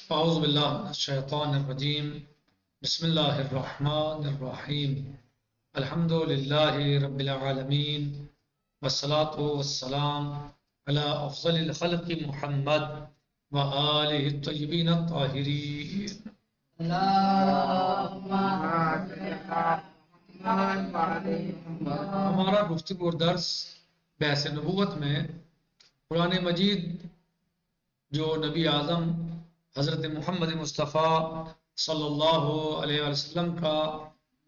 اعوذ باللہ من الشیطان الرجیم بسم اللہ الرحمن الرحیم الحمد للہ رب العالمین والصلاة والسلام علی افضل الخلق محمد وآلہ الطیبین الطاہرین۔ ہمارا گفتگو اور درس بحث نبوت میں قرآن مجید جو نبی اعظم حضرت محمد مصطفیٰ صلی اللہ علیہ وسلم کا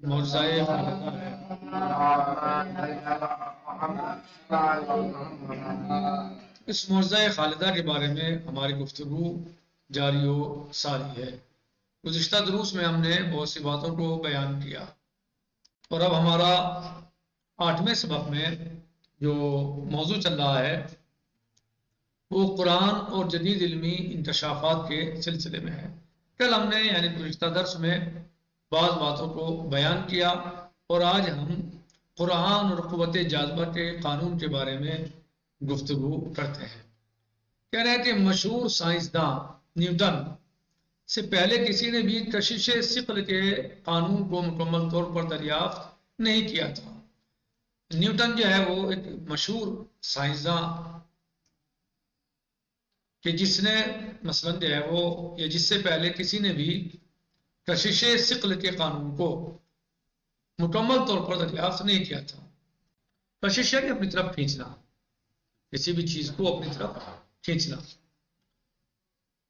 معجزہ خالدہ ہے۔ اس معجزہ خالدہ کے بارے میں ہماری گفتگو جاری و ساری ہے۔ گزشتہ دروس میں ہم نے بہت سی باتوں کو بیان کیا اور اب ہمارا 8ویں سبق میں جو موضوع چل رہا ہے وہ قرآن اور جدید علمی انکشافات کے سلسلے میں ہے۔ کل ہم نے یعنی گزشتہ درس میں بعض باتوں کو بیان کیا اور آج ہم قرآن اور قوت جاذبہ کے قانون کے بارے میں گفتگو کرتے ہیں۔ کہہ رہے ہیں کہ مشہور سائنسداں نیوٹن سے پہلے کسی نے بھی کشش ثقل کے قانون کو مکمل طور پر دریافت نہیں کیا تھا۔ نیوٹن جو ہے وہ ایک مشہور سائنسداں کہ جس نے مثلا جو ہے وہ یا جس سے پہلے کسی نے بھی کشش ثقل کے قانون کو مکمل طور پر دریافت نہیں کیا تھا۔ کشش ہے کہ اپنی طرف کھینچنا، کسی بھی چیز کو اپنی طرف کھینچنا۔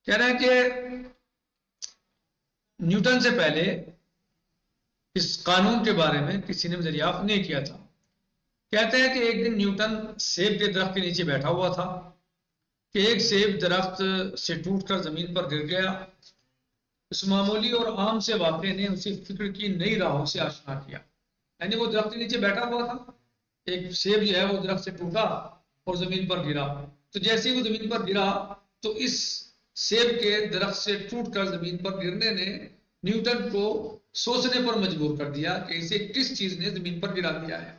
کہہ رہے ہیں کہ نیوٹن سے پہلے اس قانون کے بارے میں کسی نے بھی دریافت نہیں کیا تھا۔ کہتے ہیں کہ ایک دن نیوٹن سیب کے درخت کے نیچے بیٹھا ہوا تھا کہ ایک سیب درخت سے ٹوٹ کر زمین پر گر گیا۔ اس معمولی اور عام سے واقعے نے اسے فکر کی نئی راہوں سے آشنا کیا۔ یعنی وہ درخت کے نیچے بیٹھا ہوا تھا، ایک سیب جو ہے وہ درخت سے ٹوٹا اور زمین پر گرا، تو جیسے ہی وہ زمین پر گرا تو اس سیب کے درخت سے ٹوٹ کر زمین پر گرنے نے نیوٹن کو سوچنے پر مجبور کر دیا کہ اسے کس چیز نے زمین پر گرا دیا ہے،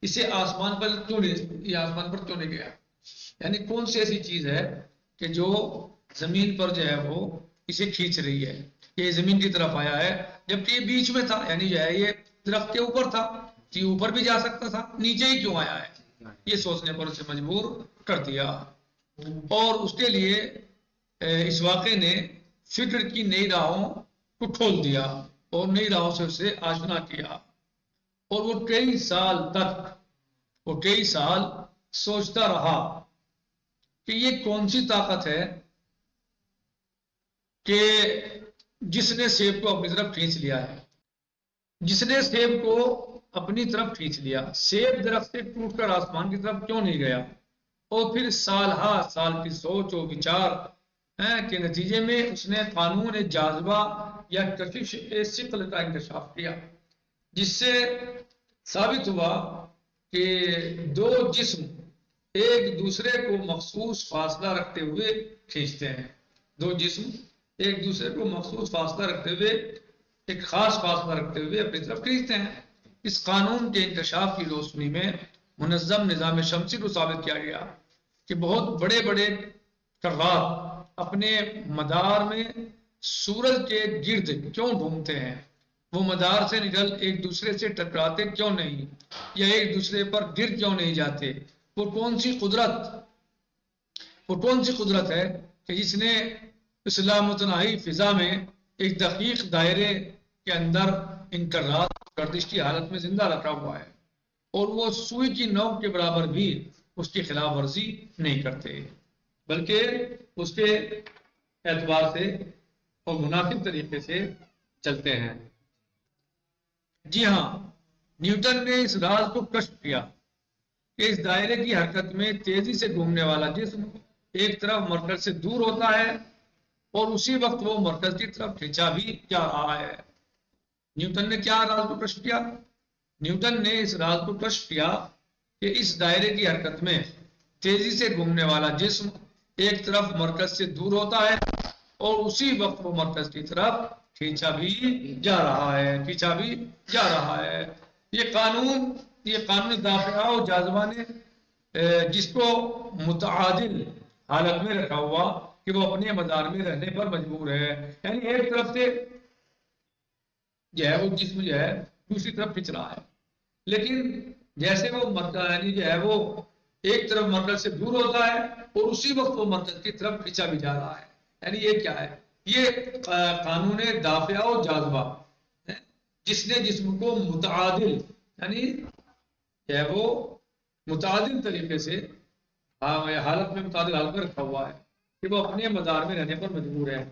اسے آسمان پر کیوں نہیں گیا، یعنی کون سی ایسی چیز ہے کہ جو زمین پر جو ہے وہ اسے کھینچ رہی ہے، یہ زمین کی طرف آیا ہے جبکہ یہ بیچ میں تھا، یعنی جو ہے یہ درخت کے اوپر تھا، یہ اوپر بھی جا سکتا تھا، نیچے ہی کیوں آیا ہے، یہ سوچنے پر اسے مجبور کر دیا۔ اور اس کے لیے اس واقعے نے فکر کی نئی راہوں کو کھول دیا اور نئی راہوں سے اسے آشنا کیا، اور وہ کئی سال سوچتا رہا کہ یہ کون سی طاقت ہے کہ جس نے سیب کو اپنی طرف کھینچ لیا ہے، جس نے سیب کو اپنی طرف کھینچ لیا، سیب درخت سے ٹوٹ کر آسمان کی طرف کیوں نہیں گیا؟ اور پھر سال کی سوچ و وچار کے نتیجے میں اس نے قانون جاذبہ یا کشش ثقل کا انکشاف کیا، جس سے ثابت ہوا کہ دو جسم ایک دوسرے کو مخصوص فاصلہ رکھتے ہوئے کھینچتے ہیں، دو جسم ایک دوسرے کو مخصوص فاصلہ رکھتے ہوئے، ایک خاص فاصلہ رکھتے ہوئے اپنی طرف کھینچتے ہیں۔ اس قانون کے انکشاف کی روشنی میں منظم نظام شمسی کو ثابت کیا گیا کہ بہت بڑے بڑے کرات اپنے مدار میں سورج کے گرد کیوں گھومتے ہیں، وہ مدار سے نکل ایک دوسرے سے ٹکراتے کیوں نہیں یا ایک دوسرے پر گر کیوں نہیں جاتے؟ وہ کون سی قدرت ہے کہ جس نے اس لامتناہی فضا میں ایک دقیق دائرے کے اندر ان کرات گردش کی حالت میں زندہ رکھا ہوا ہے، اور وہ سوئی کی نوک کے برابر بھی اس کی خلاف ورزی نہیں کرتے بلکہ اس کے اعتبار سے اور مناسب طریقے سے چلتے ہیں۔ جی ہاں، نیوٹن نے اس راز کو کشف کیا کہ اس دائرے کی حرکت میں تیزی سے گھومنے والا جسم ایک طرف مرکز سے دور ہوتا ہے اور اسی وقت وہ مرکز کی طرف کھینچا بھی جا رہا ہے۔ نیوٹن نے کیا راز کو کشف کیا؟ نیوٹن نے اس راز کو کشف کیا کہ اس دائرے کی حرکت میں تیزی سے گھومنے والا جسم ایک طرف مرکز سے دور ہوتا ہے اور اسی وقت وہ مرکز کی طرف کھینچا بھی جا رہا ہے۔ یہ قانون دافعہ جاذبہ نے جس کو متعادل حالت میں رکھا ہوا کہ وہ اپنے مدار میں رہنے پر مجبور ہے، یعنی ایک طرف سے جو ہے وہ جسم جو ہے دوسری طرف کھنچ رہا ہے، لیکن جیسے وہ مرکز یعنی جو ہے وہ ایک طرف مرکز سے دور ہوتا ہے اور اسی وقت وہ مرکز کی طرف کھینچا بھی جا رہا ہے، یعنی یہ کیا ہے؟ یہ قانون دافعہ و جاذبہ ہے، جس نے جسم کو متعادل یعنی جو ہے وہ متعادل طریقے سے حالت میں متعادل حالت میں رکھا ہوا ہے کہ وہ اپنے مدار میں رہنے پر مجبور ہے۔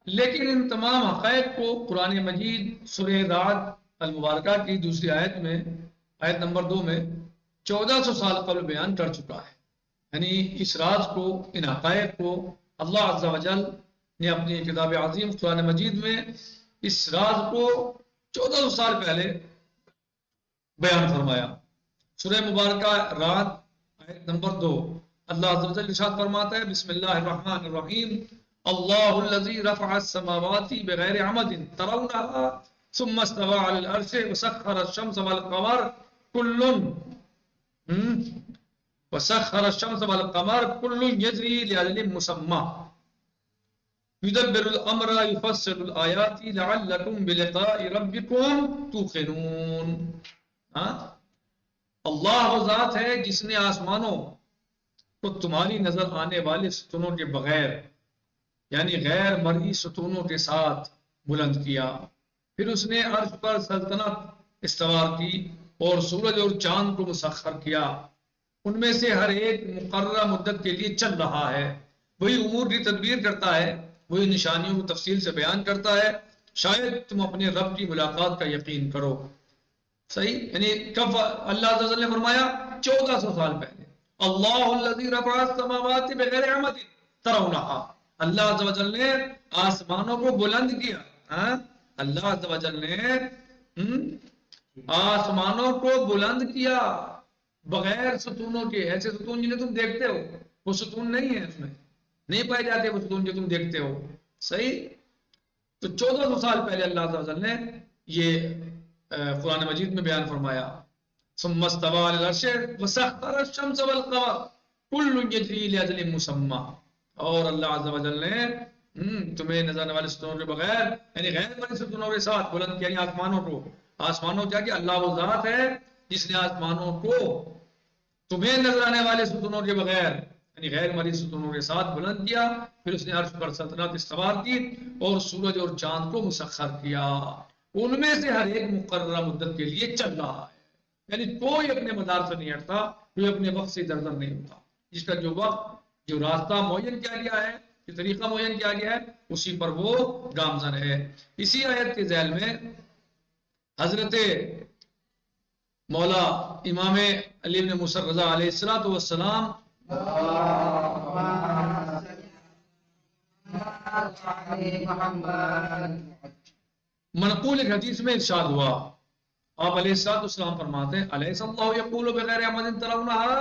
لیکن ان تمام حقائق کو قرآن مجید سورہ رعد المبارکہ کی دوسری آیت میں، آیت نمبر 2 میں 1400 سال قبل بیان کر چکا ہے، یعنی اس راز کو، ان حقائق کو اللہ عز و جل نے اپنی کتاب عظیم قرآن مجید میں اس راز کو 1400 سال پہلے بیان فرمایا۔ سورہ مبارکہ رعد آیت نمبر 2 اللہ عز و جل ارشاد فرماتا ہے، بسم اللہ الرحمن الرحیم، اللہ الذی رفع السماوات بغیر عمد ترونها ثم استوى على العرش وسخر الشمس والقمر كل يجري لأجل مسمى يدبر الامر يفصل الآیات لعلكم بلقاء ربكم توقنون۔ اللہ وہ ذات ہے جس نے آسمانوں کو تمہاری نظر آنے والے ستونوں کے بغیر یعنی غیر مرئی ستونوں کے ساتھ بلند کیا، پھر اس نے عرش پر سلطنت استوار کی اور سورج اور چاند کو مسخر کیا، ان میں سے ہر ایک مقررہ مدت کے لیے چل رہا ہے، وہی امور کی تدبیر کرتا ہے، وہی نشانیوں کو تفصیل سے بیان کرتا ہے، شاید تم اپنے رب کی ملاقات کا یقین کرو۔ صحیح، یعنی کب اللہ عز و جل نے فرمایا؟ 1400 سال پہلے، اللہ الذی رفع السماوات بغیر عمد ترونها، اللہ عز و جل نے آسمانوں کو بلند کیا، اللہ عز و جل نے آسمانوں کو بلند کیا بغیر ستونوں کے، ایسے ستون جنہیں تم دیکھتے ہو وہ ستون نہیں ہے، اس میں نہیں پائے جاتے وہ ستون جو تم دیکھتے ہو۔ صحیح، تو 1400 سال پہلے اللہ عز و جل نے یہ قرآن مجید میں بیان فرمایا، ثم استوى على العرش وسخر الشمس والقمر كل يجري لأجل مسمى، اور اللہ عز و جل نے تمہیں نظر آنے والے ستونوں کے بغیر یعنی غیر مرئی ستونوں کے ساتھ بلند کیا، یعنی آسمانوں کو، آسمانوں کیا کہ اللہ وہ ذات ہے جس نے آسمانوں کو تمہیں نظر آنے والے ستونوں کے بغیر یعنی غیر مرئی ستونوں کے ساتھ بلند کیا، پھر اس نے عرش پر سلطنت استوار کی اور سورج اور چاند کو مسخر کیا، ان میں سے ہر ایک مقررہ مدت کے لیے چل رہا ہے، یعنی کوئی اپنے مدار سے نہیں ہٹتا، کوئی اپنے وقت سے درزر نہیں ہوتا، جس کا جو وقت جو راستہ معین کیا گیا ہے، جو طریقہ معین کیا گیا ہے، اسی پر وہ گامزن ہے۔ اسی آیت کے ذیل میں حضرت مولا امام علی بن موسیٰ رضا علیہ السلام منقول ایک حدیث میں ارشاد ہوا، آپ علیہ السلام فرماتے ہیں، الیس اللہ یقول بغیر عمد ترونها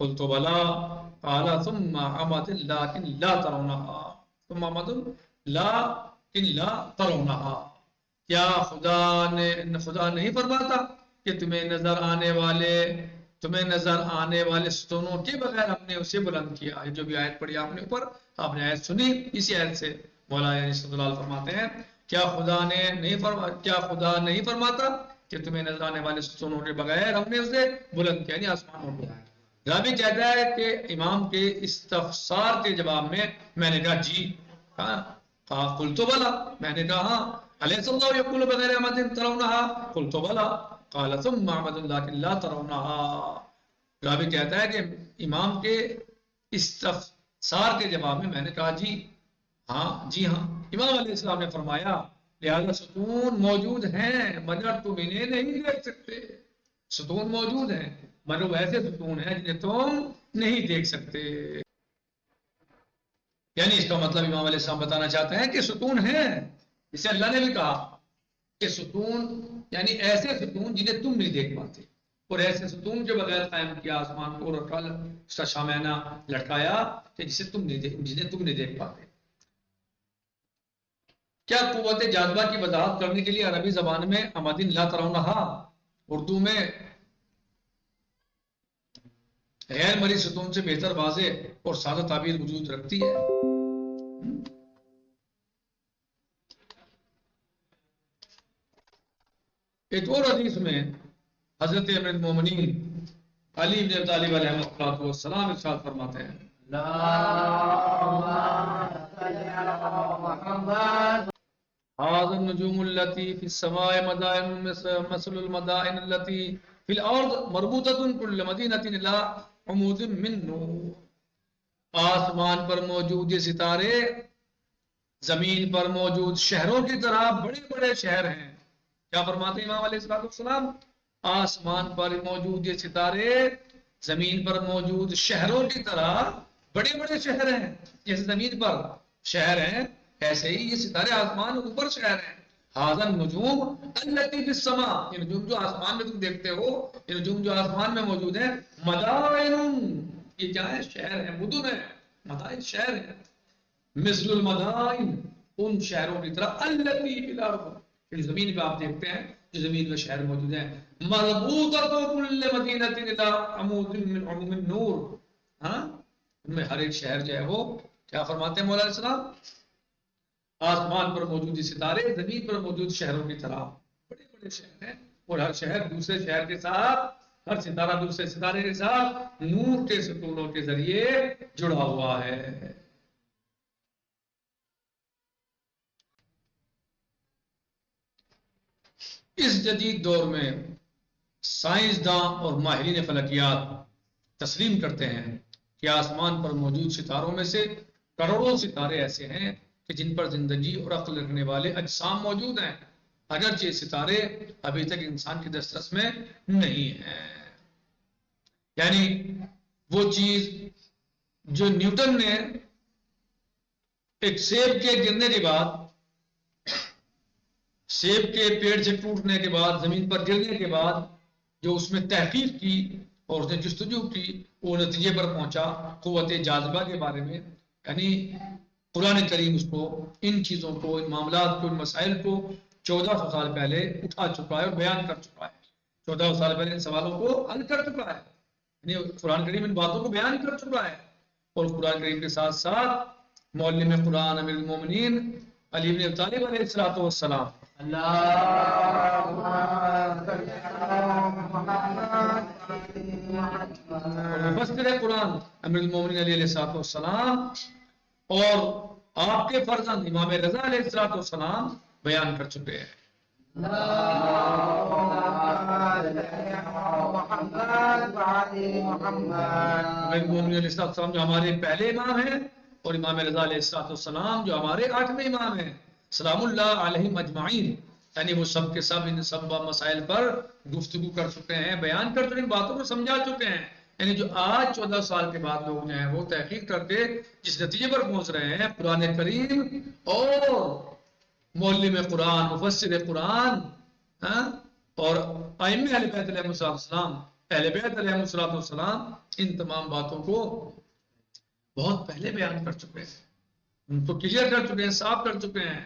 قلت بلا قال ثم عمد لكن لا ترونها ثم عمد لكن لا ترونها، کیا خدا نہیں فرماتا کہ تمہیں نظر آنے والے ستونوں کے بغیر ہم نے اسے بلند کیا؟ جو بھی آیت پڑھی آپ نے اوپر، آپ نے آیت سنی، اسی آیت سے مولا صلی اللہ علیہ فرماتے ہیں، کیا خدا نہیں فرماتا کہ تمہیں نظر آنے والے ستونوں کے بغیر ہم نے اسے بلند کیا، یعنی آسمانوں کو۔ راوی کہتا ہے کہ امام کے استفسار کے جواب میں نے کہا جی، قلت بلا، میں نے کہا ہاں، الیس اللہ یقول بغیر عمد ترونها قلت بلا قال ثم عمد لكن لا ترونها۔ راوی کہتا ہے کہ امام کے استفسار کے جواب میں نے کہا جی ہاں، جی ہاں، امام علیہ السلام نے فرمایا لہذا ستون موجود ہیں مگر تم انہیں نہیں دیکھ سکتے، ستون موجود ہیں مگر وہ ایسے ستون ہیں جنہیں تم نہیں دیکھ سکتے، یعنی اس کا مطلب امام علیہ السلام بتانا چاہتے ہیں کہ ستون ہیں، جسے اللہ نے بھی کہا کہ ستون یعنی ایسے ستون جنہیں تم نہیں دیکھ پاتے، اور ایسے ستون کے بغیر قائم کیا آسمان کو اور اس کا شامیانہ لٹکایا کہ جنہیں تم نہیں دیکھ پاتے۔ کیا قوت جاذبہ کی وضاحت کرنے کے لیے عربی زبان میں عمد لا ترونها، اردو میں غیر مری ستون سے بہتر واضح اور سادہ تعبیر وجود رکھتی ہے۔ ایک اور حدیث میں حضرت امیر المومنین علی بن ابی طالب علیہ السلام ارشاد فرماتے ہیں، هذا النجوم التي في السماء مدائن مثل المدائن التي في الارض مربوطة كل مدينة الى عمود من نور۔ آسمان پر موجود یہ ستارے زمین پر موجود شہروں کی طرح بڑے بڑے شہر ہیں۔ کیا فرماتے ہیں امام علیہ السلام؟ آسمان پر موجود یہ ستارے زمین پر موجود شہروں کی طرح بڑے بڑے شہر ہیں۔ جیسے زمین پر شہر ہیں ایسے ہی یہ ستارے آسمان اوپر شہر ہیں۔ ہاذا النجوم التی فی السماء، یہ نجوم جو آسمان میں تم دیکھتے ہو، یہ نجوم جو آسمان میں موجود ہیں، مدائن، یہ کیا ہے؟ شہر ہیں، مدن ہیں، مدائن شہر ہیں، مثل المدائن، ان شہروں کی طرح التی فی الارض، زمین پہ آپ دیکھتے ہیں جو زمین میں شہر موجود ہیں، مربوطۃ کل مدینۃ الی عمود من عمود النور، ہاں ان میں ہر ایک شہر جو ہے وہ کیا فرماتے ہیں مولا علیہ السلام؟ آسمان پر موجود ستارے زمین پر موجود شہروں کی طرح بڑے بڑے شہر ہیں، اور ہر شہر دوسرے شہر کے ساتھ، ہر ستارہ دوسرے ستارے کے ساتھ نور کے ستونوں کے ذریعے جڑا ہوا ہے۔ اس جدید دور میں سائنسداں اور ماہرین فلکیات تسلیم کرتے ہیں کہ آسمان پر موجود ستاروں میں سے کروڑوں ستارے ایسے ہیں کہ جن پر زندگی اور عقل رکھنے والے اجسام موجود ہیں، اگرچہ ستارے ابھی تک انسان کی دسترس میں نہیں ہیں۔ یعنی وہ چیز جو نیوٹن نے ایک سیب کے گرنے کے بعد، سیب کے پیڑ سے ٹوٹنے کے بعد، زمین پر گرنے کے بعد جو اس میں تحقیق کی اور اس نے جستجو کی، وہ نتیجے پر پہنچا قوت جاذبہ کے بارے میں۔ یعنی قرآن کریم اس کو، ان چیزوں کو، ان معاملات کو، ان مسائل کو 1400 سال پہلے اٹھا چکا ہے اور بیان کر چکا ہے۔ 1400 سال پہلے ان سوالوں کو حل کر چکا ہے، یعنی قرآن کریم ان باتوں کو بیان کر چکا ہے۔ اور قرآن کریم کے ساتھ ساتھ معلم قرآن امیر المومنین علی بن ابی طالب علیہ السلام اور مفسر قرآن امیر المومنین علی علیہ السلام اور آپ کے فرزند امام رضا علیہ السلام بیان کر چکے ہیں۔ امیر المومنین علیہ السلام جو ہمارے پہلے امام ہیں، اور امام رضا علیہ السلام جو ہمارے 8ویں امام ہیں، سلام اللہ علیہم اجمعین، یعنی وہ سب کے سب ان سب مسائل پر گفتگو کر چکے ہیں، بیان کر چکے ہیں، ان باتوں کو سمجھا چکے ہیں۔ یعنی جو آج 14 سال کے بعد لوگ جو ہیں وہ تحقیق کر کے جس نتیجے پر پہنچ رہے ہیں، قرآن کریم اور معلم قرآن، مفسر قرآن اور ائمہ اہل بیت علیہ السلام، اہل بیت علیہ السلام، ان تمام باتوں کو بہت پہلے بیان کر چکے ہیں، ان کو کلیئر کر چکے ہیں، صاف کر چکے ہیں،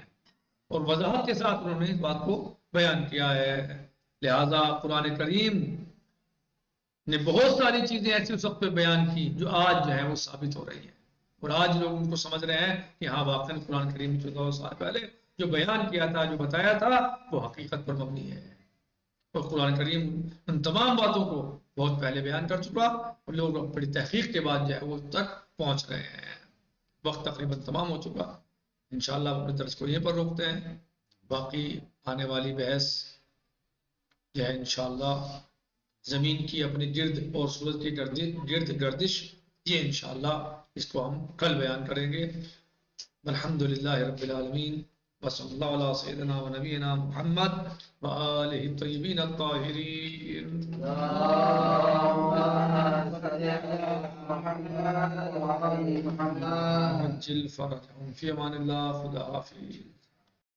اور وضاحت کے ساتھ انہوں نے اس بات کو بیان کیا ہے۔ لہذا قرآن کریم نے بہت ساری چیزیں ایسی اس وقت پہ بیان کی جو آج جو ہے وہ ثابت ہو رہی ہیں، اور آج لوگ ان کو سمجھ رہے ہیں کہ ہاں واقعی قرآن کریم 14 سال پہلے جو بیان کیا تھا، جو بتایا تھا، وہ حقیقت پر مبنی ہے۔ اور قرآن کریم ان تمام باتوں کو بہت پہلے بیان کر چکا، اور لوگ بڑی تحقیق کے بعد جو ہے وہ تک پہنچ رہے ہیں۔ وقت تقریباً تمام ہو چکا، انشاءاللہ اپنے درس کو یہیں پر روکتے ہیں، باقی آنے والی بحث جو ہے انشاءاللہ زمین کی اپنے گرد اور سورج کی گرد گردش، یہ انشاءاللہ اس کو ہم کل بیان کریں گے۔ الحمدللہ رب العالمین، وصلی اللہ علی سیدنا و نبینا محمد وآلہ الطیبین الطاہرین۔ عجل فرجهم فی امان اللہ، خدا حافظ۔